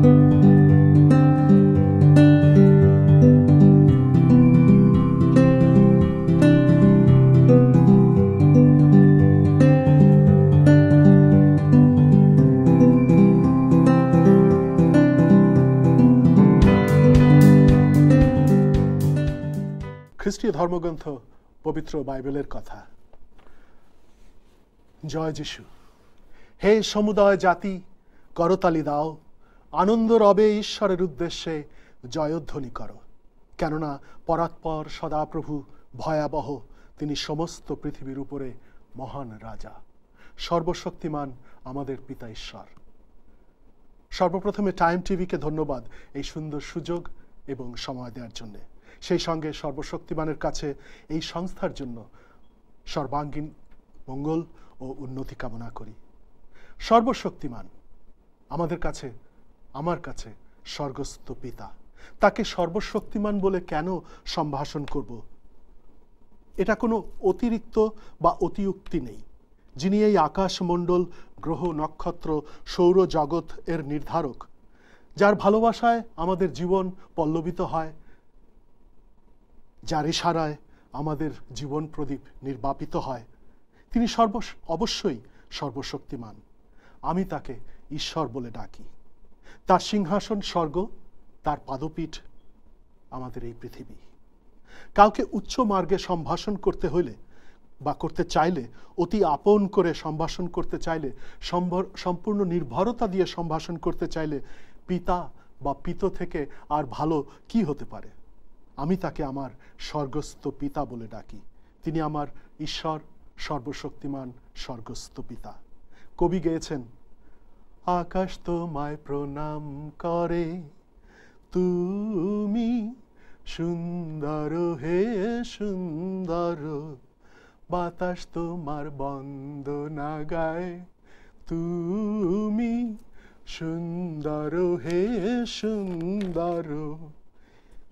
খ্রিস্টীয় ধর্মগ্রন্থ পবিত্র বাইবেলের কথা। জয় যিশু। হে সমুদয় জাতি, করতালি দাও, আনন্দ রবে ঈশ্বরের উদ্দেশ্যে জয়ধ্বনি করো। কেননা পরাৎপর সদাপ্রভু ভয়াবহ, তিনি সমস্ত পৃথিবীর উপরে মহান রাজা, সর্বশক্তিমান আমাদের পিতা ঈশ্বর। সর্বপ্রথমে টাইম টিভিকে ধন্যবাদ এই সুন্দর সুযোগ এবং সময় দেওয়ার জন্য। সেই সঙ্গে সর্বশক্তিমানের কাছে এই সংস্থার জন্য সর্বাঙ্গীন মঙ্গল ও উন্নতি কামনা করি। সর্বশক্তিমান আমাদের কাছে, আমার কাছে স্বর্গস্থ পিতা। তাকে সর্বশক্তিমান বলে কেন সম্ভাষণ করব? এটা কোনো অতিরিক্ত বা অতিউক্তি নেই। যিনি এই আকাশমণ্ডল, গ্রহ, নক্ষত্র, সৌরজগৎ এর নির্ধারক, যার ভালোবাসায় আমাদের জীবন পল্লবিত হয়, যার ইশারায় আমাদের জীবন প্রদীপ নির্বাপিত হয়, তিনি অবশ্যই সর্বশক্তিমান। আমি তাকে ঈশ্বর বলে ডাকি। তার সিংহাসন স্বর্গ, তার পাদপীঠ আমাদের এই পৃথিবী। কাউকে উচ্চ মার্গে সম্ভাষণ করতে হইলে বা করতে চাইলে, অতি আপন করে সম্ভাষণ করতে চাইলে, সম্পূর্ণ নির্ভরতা দিয়ে সম্ভাষণ করতে চাইলে পিতা বা পিত থেকে আর ভালো কি হতে পারে? আমি তাকে আমার স্বর্গস্থ পিতা বলে ডাকি। তিনি আমার ঈশ্বর, সর্বশক্তিমান স্বর্গস্থ পিতা। কবি গেয়েছেন, আকাশ তোমায় প্রণাম করে, তুমি সুন্দর হে সুন্দর, বাতাস তোমার বন্দনা গায়, তুমি সুন্দর হে সুন্দর।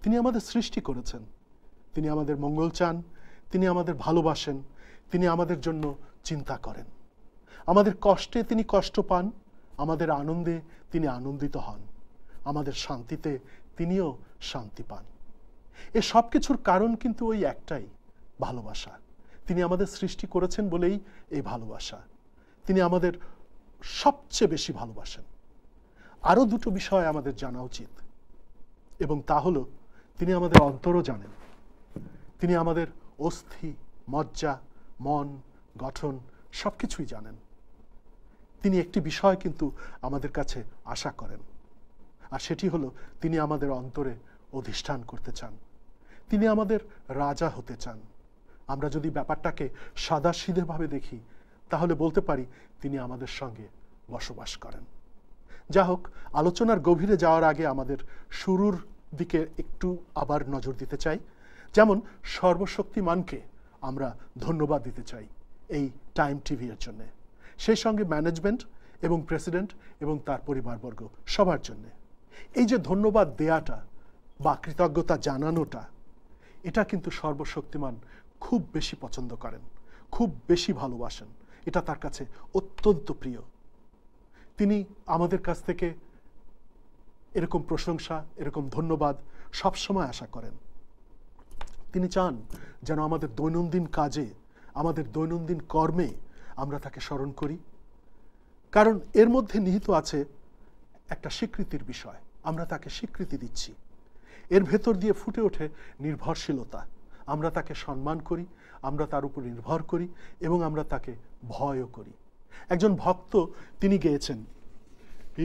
তিনি আমাদের সৃষ্টি করেছেন, তিনি আমাদের মঙ্গল চান, তিনি আমাদের ভালোবাসেন, তিনি আমাদের জন্য চিন্তা করেন। আমাদের কষ্টে তিনি কষ্ট পান, আমাদের আনন্দে তিনি আনন্দিত হন, আমাদের শান্তিতে তিনিও শান্তি পান। এ সব কিছুর কারণ কিন্তু ওই একটাই, ভালোবাসা। তিনি আমাদের সৃষ্টি করেছেন বলেই এই ভালোবাসা। তিনি আমাদের সবচেয়ে বেশি ভালোবাসেন। আরও দুটো বিষয় আমাদের জানা উচিত, এবং তা হলো তিনি আমাদের অন্তরও জানেন। তিনি আমাদের অস্থি, মজ্জা, মন, গঠন সব কিছুই জানেন। তিনি একটি বিষয় কিন্তু আমাদের কাছে আশা করেন, আর সেটি হলো তিনি আমাদের অন্তরে অধিষ্ঠান করতে চান। তিনি আমাদের রাজা হতে চান। আমরা যদি ব্যাপারটাকে সাদাসিধেভাবে দেখি, তাহলে বলতে পারি তিনি আমাদের সঙ্গে বসবাস করেন। যা হোক, আলোচনার গভীরে যাওয়ার আগে আমাদের শুরুর দিকে একটু আবার নজর দিতে চাই। যেমন সর্বশক্তিমানকে আমরা ধন্যবাদ দিতে চাই এই টাইম টিভি এর জন্য, সেই সঙ্গে ম্যানেজমেন্ট এবং প্রেসিডেন্ট এবং তার পরিবারবর্গ সবার জন্য। এই যে ধন্যবাদ দেয়াটা বা কৃতজ্ঞতা জানানোটা, এটা কিন্তু সর্বশক্তিমান খুব বেশি পছন্দ করেন, খুব বেশি ভালোবাসেন। এটা তার কাছে অত্যন্ত প্রিয়। তিনি আমাদের কাছ থেকে এরকম প্রশংসা, এরকম ধন্যবাদ সবসময় আশা করেন। তিনি চান যেন আমাদের দৈনন্দিন কাজে, আমাদের দৈনন্দিন কর্মে আমরা তাকে স্মরণ করি, কারণ এর মধ্যে নিহিত আছে একটা স্বীকৃতির বিষয়। আমরা তাকে স্বীকৃতি দিচ্ছি। এর ভেতর দিয়ে ফুটে ওঠে নির্ভরশীলতা। আমরা তাকে সম্মান করি, আমরা তার উপর নির্ভর করি এবং আমরা তাকে ভয়ও করি। একজন ভক্ত তিনি গেয়েছেন,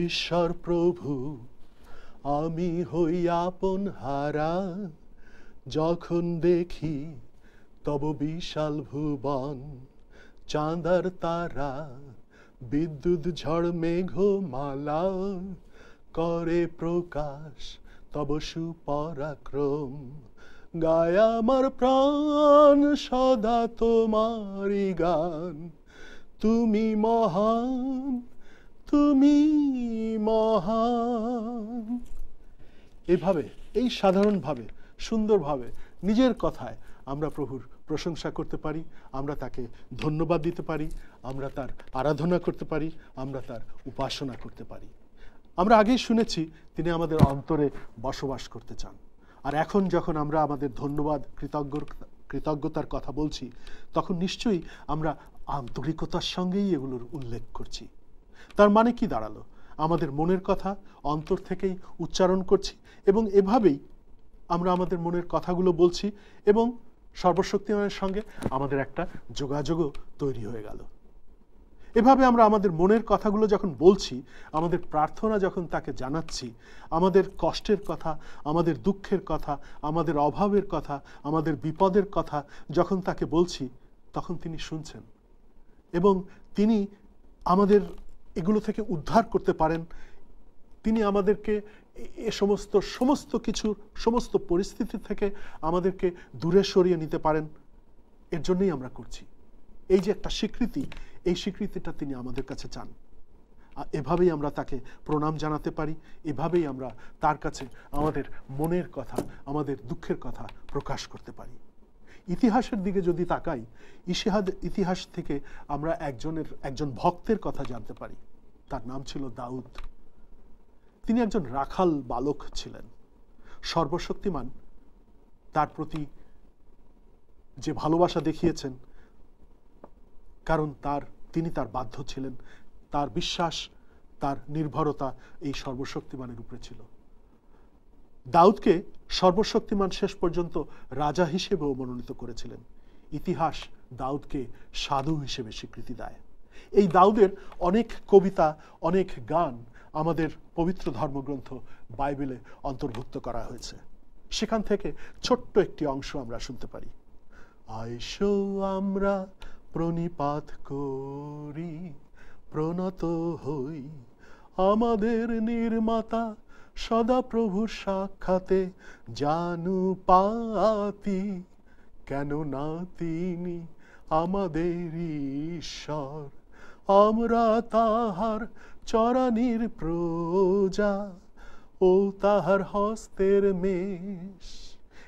ঈশ্বর প্রভু আমি হই আপন হারা, যখন দেখি তব বিশাল ভুবন, চাঁদার তারা বিদ্যুৎ ঝড় মেঘমালা, করে প্রকাশ তব সুপরাক্রম, গায় আমার প্রাণ সদা তোমারি গান, তুমি মহান, তুমি মহান। এভাবে, এই সাধারণভাবে, সুন্দরভাবে নিজের কথায় আমরা প্রভুর প্রশংসা করতে পারি, আমরা তাকে ধন্যবাদ দিতে পারি, আমরা তার আরাধনা করতে পারি, আমরা তার উপাসনা করতে পারি। আমরা আগেই শুনেছি তিনি আমাদের অন্তরে বসবাস করতে চান। আর এখন যখন আমরা আমাদের ধন্যবাদ কৃতজ্ঞতার কথা বলছি, তখন নিশ্চয়ই আমরা আন্তরিকতার সঙ্গেই এগুলোর উল্লেখ করছি। তার মানে কি দাঁড়ালো? আমাদের মনের কথা অন্তর থেকেই উচ্চারণ করছি এবং এভাবেই আমরা আমাদের মনের কথাগুলো বলছি এবং সর্বশক্তিমানের সঙ্গে আমাদের একটা যোগাযোগও তৈরি হয়ে গেল। এভাবে আমরা আমাদের মনের কথাগুলো যখন বলছি, আমাদের প্রার্থনা যখন তাকে জানাচ্ছি, আমাদের কষ্টের কথা, আমাদের দুঃখের কথা, আমাদের অভাবের কথা, আমাদের বিপদের কথা যখন তাকে বলছি, তখন তিনি শুনছেন এবং তিনি আমাদের এগুলো থেকে উদ্ধার করতে পারেন। তিনি আমাদেরকে এ সমস্ত কিছু সমস্ত পরিস্থিতি থেকে আমাদেরকে দূরে সরিয়ে নিতে পারেন। এর জন্যই আমরা করছি। এই যে একটা স্বীকৃতি, এই স্বীকৃতিটা তিনি আমাদের কাছে চান। এভাবেই আমরা তাকে প্রণাম জানাতে পারি, এভাবেই আমরা তার কাছে আমাদের মনের কথা, আমাদের দুঃখের কথা প্রকাশ করতে পারি। ইতিহাসের দিকে যদি তাকাই, ইতিহাস থেকে আমরা একজন ভক্তের কথা জানতে পারি। তার নাম ছিল দাউদ। তিনি একজন রাখাল বালক ছিলেন। সর্বশক্তিমান তার প্রতি যে ভালোবাসা দেখিয়েছেন, কারণ তিনি তার বাধ্য ছিলেন, তার বিশ্বাস, তার নির্ভরতা এই সর্বশক্তিমানের উপরে ছিল। দাউদকে সর্বশক্তিমান শেষ পর্যন্ত রাজা হিসেবেও মনোনীত করেছিলেন। ইতিহাস দাউদকে সাধু হিসেবে স্বীকৃতি দেয়। এই দাউদের অনেক কবিতা, অনেক গান আমাদের পবিত্র ধর্মগ্রন্থ বাইবেলে অন্তর্ভুক্ত করা হয়েছে। সেখান থেকে ছোট্ট একটি অংশ আমরা শুনতে পারি। আইসো আমরা প্রণিপাত করি, প্রণত হই আমাদের নির্মাতা সদা প্রভুর সাক্ষাতে জানু পাতি, কেন না তিনি আমাদের ঈশ্বর, আমরা তাহার চরানির প্রজা ও তাহার হস্তের মেষ।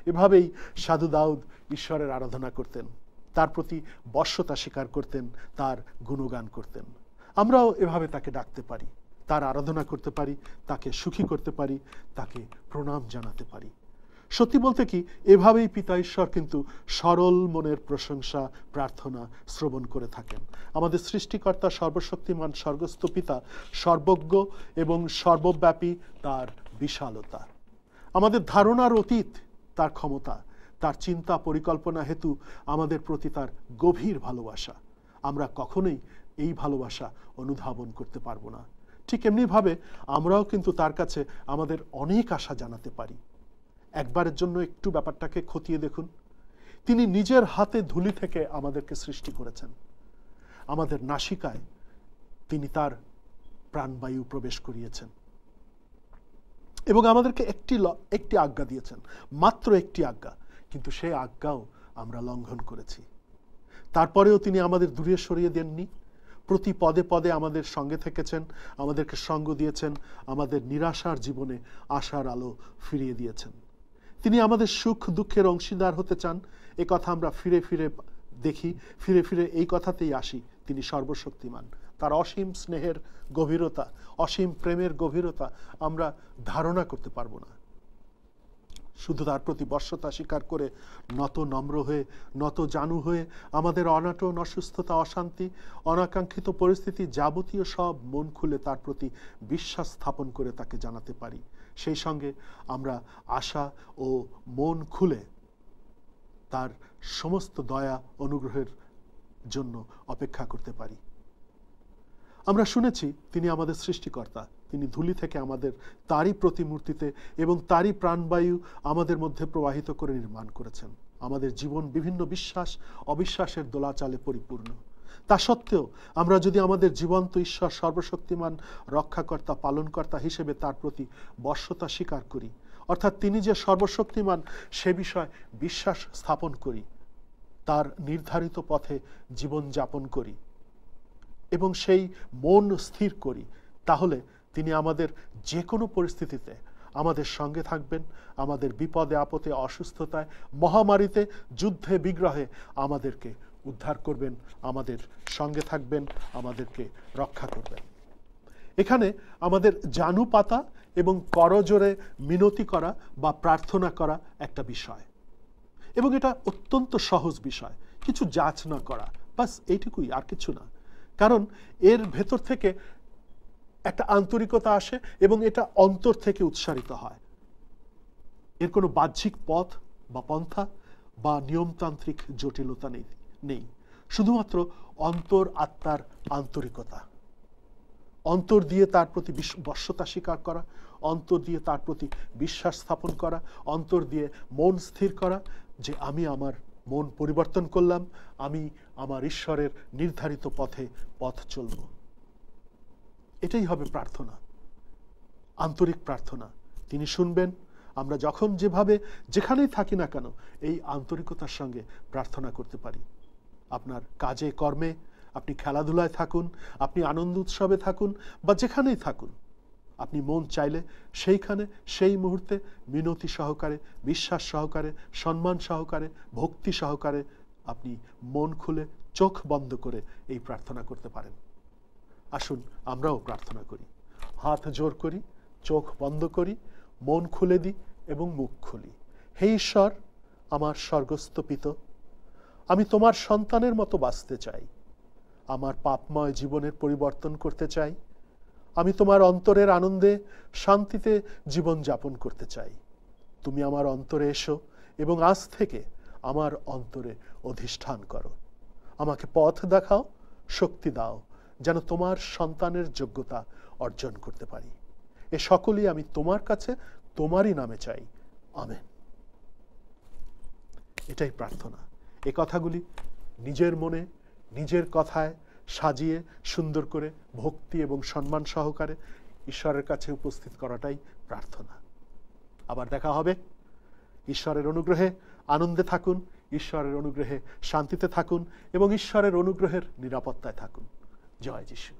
এভাবেই সাধু দাউদ ঈশ্বরের আরাধনা করতেন, তার প্রতি বশ্যতা স্বীকার করতেন, তার গুণগান করতেন। আমরাও এভাবে তাকে ডাকতে পারি, তার আরাধনা করতে পারি, তাকে সুখী করতে পারি, তাকে প্রণাম জানাতে পারি। সত্যি বলতে কি, এভাবেই পিতা ঈশ্বর কিন্তু সরল মনের প্রশংসা প্রার্থনা শ্রবণ করে থাকেন। আমাদের সৃষ্টিকর্তা সর্বশক্তিমান স্বর্গস্থ পিতা সর্বজ্ঞ এবং সর্বব্যাপী তার বিশালতা, আমাদের ধারণার অতীত তার ক্ষমতা, তার চিন্তা পরিকল্পনা হেতু আমাদের প্রতি তার গভীর ভালোবাসা। আমরা কখনোই এই ভালোবাসা অনুধাবন করতে পারবো না। ঠিক এমনিভাবে আমরাও কিন্তু তার কাছে আমাদের অনেক আশা জানাতে পারি। একবারের জন্য একটু ব্যাপারটাকে খতিয়ে দেখুন। তিনি নিজের হাতে ধুলি থেকে আমাদেরকে সৃষ্টি করেছেন। আমাদের নাসিকায় তিনি তার প্রাণবায়ু প্রবেশ করিয়েছেন এবং আমাদেরকে একটি আজ্ঞা দিয়েছেন, মাত্র একটি আজ্ঞা, কিন্তু সেই আজ্ঞাও আমরা লঙ্ঘন করেছি। তারপরেও তিনি আমাদের দূরে সরিয়ে দেননি, প্রতি পদে পদে আমাদের সঙ্গে থেকেছেন, আমাদেরকে সঙ্গ দিয়েছেন, আমাদের নিরাশার জীবনে আশার আলো ফিরিয়ে দিয়েছেন। তিনি আমাদের সুখ দুঃখের অংশীদার হতে চান। এ কথা আমরা ফিরে ফিরে দেখি, ফিরে ফিরে এই কথাতেই আসি। তিনি সর্বশক্তিমান, তার অসীম স্নেহের গভীরতা, অসীম প্রেমের গভীরতা আমরা ধারণা করতে পারবো না। শুধু তার প্রতি বশ্যতা স্বীকার করে নত নম্র হয়ে, নত জানু হয়ে আমাদের অনাটন, অসুস্থতা, অশান্তি, অনাকাঙ্ক্ষিত পরিস্থিতি যাবতীয় সব মন খুলে তার প্রতি বিশ্বাস স্থাপন করে তাকে জানাতে পারি। সেই সঙ্গে আমরা আশা ও মন খুলে তার সমস্ত দয়া অনুগ্রহের জন্য অপেক্ষা করতে পারি। আমরা শুনেছি তিনি আমাদের সৃষ্টিকর্তা, তিনি ধুলি থেকে আমাদের তারই প্রতিমূর্তিতে এবং তারই প্রাণবায়ু আমাদের মধ্যে প্রবাহিত করে নির্মাণ করেছেন। আমাদের জীবন বিভিন্ন বিশ্বাস অবিশ্বাসের দোলাচালে পরিপূর্ণ। তা সত্ত্বেও আমরা যদি আমাদের জীবন্ত ঈশ্বর সর্বশক্তিমান রক্ষাকর্তা পালনকর্তা হিসেবে তার প্রতি বশ্যতা স্বীকার করি, অর্থাৎ তিনি যে সর্বশক্তিমান সে বিষয়ে বিশ্বাস স্থাপন করি, তার নির্ধারিত পথে জীবন যাপন করি এবং সেই মন স্থির করি, তাহলে তিনি আমাদের যে কোনো পরিস্থিতিতে আমাদের সঙ্গে থাকবেন। আমাদের বিপদে আপদে, অসুস্থতায়, মহামারীতে, যুদ্ধে বিগ্রহে আমাদেরকে উদ্ধার করবেন, আমাদের সঙ্গে থাকবেন, আমাদেরকে রক্ষা করবেন। এখানে আমাদের জানু পাতা এবং করজোরে মিনতি করা বা প্রার্থনা করা একটা বিষয়, এবং এটা অত্যন্ত সহজ বিষয়, কিছু যাচনা করা, বাস এইটুকুই, আর কিছু না। কারণ এর ভেতর থেকে একটা আন্তরিকতা আসে এবং এটা অন্তর থেকে উৎসারিত হয়। এর কোনো বাহ্যিক পথ বা পন্থা বা নিয়মতান্ত্রিক জটিলতা নেই, শুধুমাত্র অন্তর আত্মার আন্তরিকতা, অন্তর দিয়ে তার প্রতি বশ্যতা স্বীকার করা, অন্তর দিয়ে তার প্রতি বিশ্বাস স্থাপন করা, অন্তর দিয়ে মন স্থির করা যে আমি আমার মন পরিবর্তন করলাম, আমি আমার ঈশ্বরের নির্ধারিত পথ চলব। এটাই হবে প্রার্থনা, আন্তরিক প্রার্থনা। তিনি শুনবেন। আমরা যখন যেভাবে যেখানেই থাকি না কেন এই আন্তরিকতার সঙ্গে প্রার্থনা করতে পারি। আপনার কাজে কর্মে, আপনি খেলাধুলায় থাকুন, আপনি আনন্দ উৎসবে থাকুন, বা যেখানেই থাকুন, আপনি মন চাইলে সেইখানে সেই মুহূর্তে মিনতি সহকারে, বিশ্বাস সহকারে, সম্মান সহকারে, ভক্তি সহকারে আপনি মন খুলে চোখ বন্ধ করে এই প্রার্থনা করতে পারেন। আসুন আমরাও প্রার্থনা করি, হাত জোর করি, চোখ বন্ধ করি, মন খুলে দিই এবং মুখ খুলি। হে ঈশ্বর, আমার স্বর্গস্থ পিতা, আমি তোমার সন্তানের মতো বাঁচতে চাই, আমার পাপময় জীবনের পরিবর্তন করতে চাই, আমি তোমার অন্তরের আনন্দে শান্তিতে জীবন যাপন করতে চাই। তুমি আমার অন্তরে এসো এবং আজ থেকে আমার অন্তরে অধিষ্ঠান করো। আমাকে পথ দেখাও, শক্তি দাও, যেন তোমার সন্তানের যোগ্যতা অর্জন করতে পারি। এ সকলই আমি তোমার কাছে তোমারই নামে চাই। আমেন। এটাই প্রার্থনা। এ কথাগুলি নিজের মনে, নিজের কথায় সাজিয়ে সুন্দর করে ভক্তি এবং সম্মান সহকারে ঈশ্বরের কাছে উপস্থিত করাটাই প্রার্থনা। আবার দেখা হবে। ঈশ্বরের অনুগ্রহে আনন্দে থাকুন, ঈশ্বরের অনুগ্রহে শান্তিতে থাকুন এবং ঈশ্বরের অনুগ্রহের নিরাপত্তায় থাকুন। জয় যিশু।